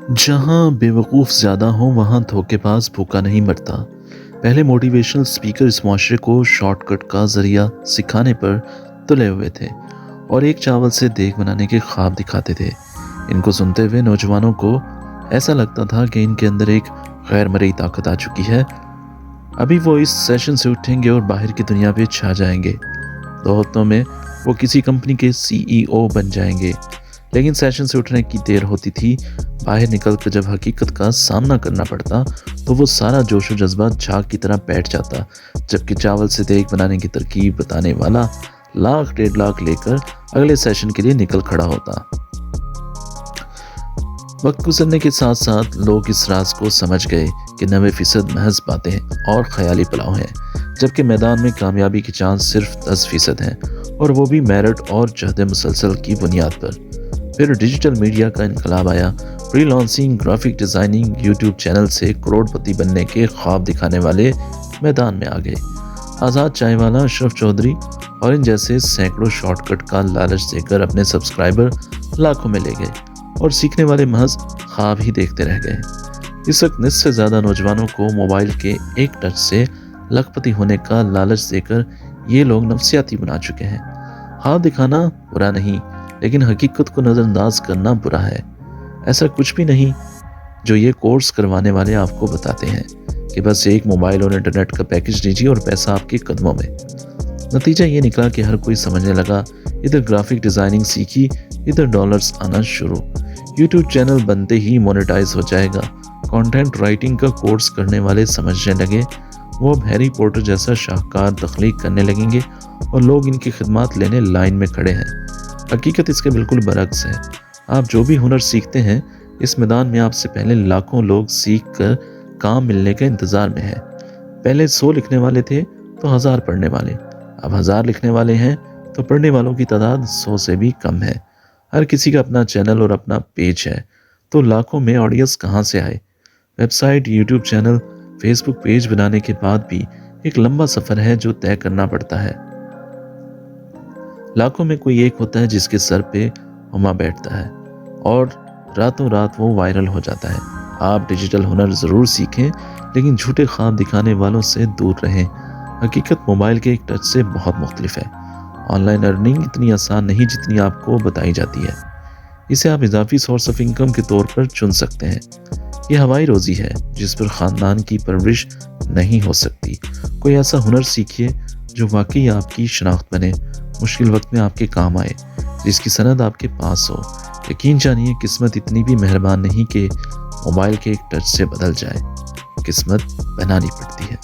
جہاں بیوقوف زیادہ ہوں وہاں دھوکے باز بھوکا نہیں مرتا۔ پہلے موٹیویشنل سپیکر اس معاشرے کو شارٹ کٹ کا ذریعہ سکھانے پر تلے ہوئے تھے اور ایک چاول سے دیگ بنانے کے خواب دکھاتے تھے۔ ان کو سنتے ہوئے نوجوانوں کو ایسا لگتا تھا کہ ان کے اندر ایک غیر مرئی طاقت آ چکی ہے، ابھی وہ اس سیشن سے اٹھیں گے اور باہر کی دنیا پہ چھا جائیں گے۔ 2 ہفتوں میں وہ کسی کمپنی کے CEO بن جائیں گے۔ لیکن سیشن سے اٹھنے کی دیر ہوتی تھی، باہر نکل کر جب حقیقت کا سامنا کرنا پڑتا تو وہ سارا جوش و جذبہ جھاگ کی طرح بیٹھ جاتا، جبکہ چاول سے دیگ بنانے کی ترکیب بتانے والا 1,00,000-1,50,000 لے کر اگلے سیشن کے لیے نکل کھڑا ہوتا۔ وقت گزرنے کے ساتھ ساتھ لوگ اس راز کو سمجھ گئے کہ 90% محض باتیں اور خیالی پلاؤ ہیں، جبکہ میدان میں کامیابی کی چانس صرف 10% ہیں، اور وہ بھی میرٹ اور جہد مسلسل کی بنیاد پر۔ پھر ڈیجیٹل میڈیا کا انقلاب آیا۔ Free lancing, graphic designing, YouTube channel سے کروڑ پتی بننے کے خواب دکھانے والے میدان میں آ گئے۔ آزاد چائے والا، اشرف چودھری اور ان جیسے سینکڑوں شارٹ کٹ کا لالچ دے کر اپنے سبسکرائبر لاکھوں میں لے گئے اور سیکھنے والے محض خواب ہی دیکھتے رہ گئے۔ اس وقت نصف سے زیادہ نوجوانوں کو موبائل کے ایک ٹچ سے لاکھپتی ہونے کا لالچ دے کر یہ لوگ نفسیاتی بنا چکے ہیں۔ خواب دکھانا برا نہیں، لیکن حقیقت کو نظر انداز کرنا برا ہے۔ ایسا کچھ بھی نہیں جو یہ کورس کروانے والے آپ کو بتاتے ہیں کہ بس ایک موبائل اور انٹرنیٹ کا پیکج لیجیے اور پیسہ آپ کے قدموں میں۔ نتیجہ یہ نکلا کہ ہر کوئی سمجھنے لگا، ادھر گرافک ڈیزائننگ سیکھی، ادھر ڈالرز آنا شروع، یوٹیوب چینل بنتے ہی مونیٹائز ہو جائے گا۔ کانٹینٹ رائٹنگ کا کورس کرنے والے سمجھنے لگے وہ اب ہیری پوٹر جیسا شاہکار تخلیق کرنے لگیں گے اور لوگ ان کی خدمات لینے لائن میں کھڑے ہیں۔ حقیقت اس کے بالکل برعکس ہے۔ آپ جو بھی ہنر سیکھتے ہیں، اس میدان میں آپ سے پہلے لاکھوں لوگ سیکھ کر کام ملنے کے انتظار میں ہیں۔ پہلے 100 لکھنے والے تھے تو 1000 پڑھنے والے، اب 1000 لکھنے والے ہیں تو پڑھنے والوں کی تعداد 100 سے بھی کم ہے۔ ہر کسی کا اپنا چینل اور اپنا پیج ہے، تو لاکھوں میں آڈینس کہاں سے آئے؟ Website, YouTube channel, Facebook page بنانے کے بعد بھی ایک لمبا سفر ہے جو طے کرنا پڑتا ہے۔ لاکھوں میں کوئی ایک ہوتا ہے جس کے سر پہ ہما بیٹھتا ہے اور راتوں رات وہ وائرل ہو جاتا ہے۔ آپ ڈیجیٹل ہنر ضرور سیکھیں، لیکن جھوٹے خواب دکھانے والوں سے دور رہیں۔ حقیقت موبائل کے ایک ٹچ سے بہت مختلف ہے۔ آن لائن ارننگ اتنی آسان نہیں جتنی آپ کو بتائی جاتی ہے۔ اسے آپ اضافی سورس آف انکم کے طور پر چن سکتے ہیں۔ یہ ہوائی روزی ہے جس پر خاندان کی پرورش نہیں ہو سکتی۔ کوئی ایسا ہنر سیکھیے جو واقعی آپ کی شناخت بنے، مشکل وقت میں آپ کے کام آئے، جس کی سند آپ کے پاس ہو۔ یقین جانیے قسمت اتنی بھی مہربان نہیں کہ موبائل کے ایک ٹچ سے بدل جائے۔ قسمت بنانی پڑتی ہے۔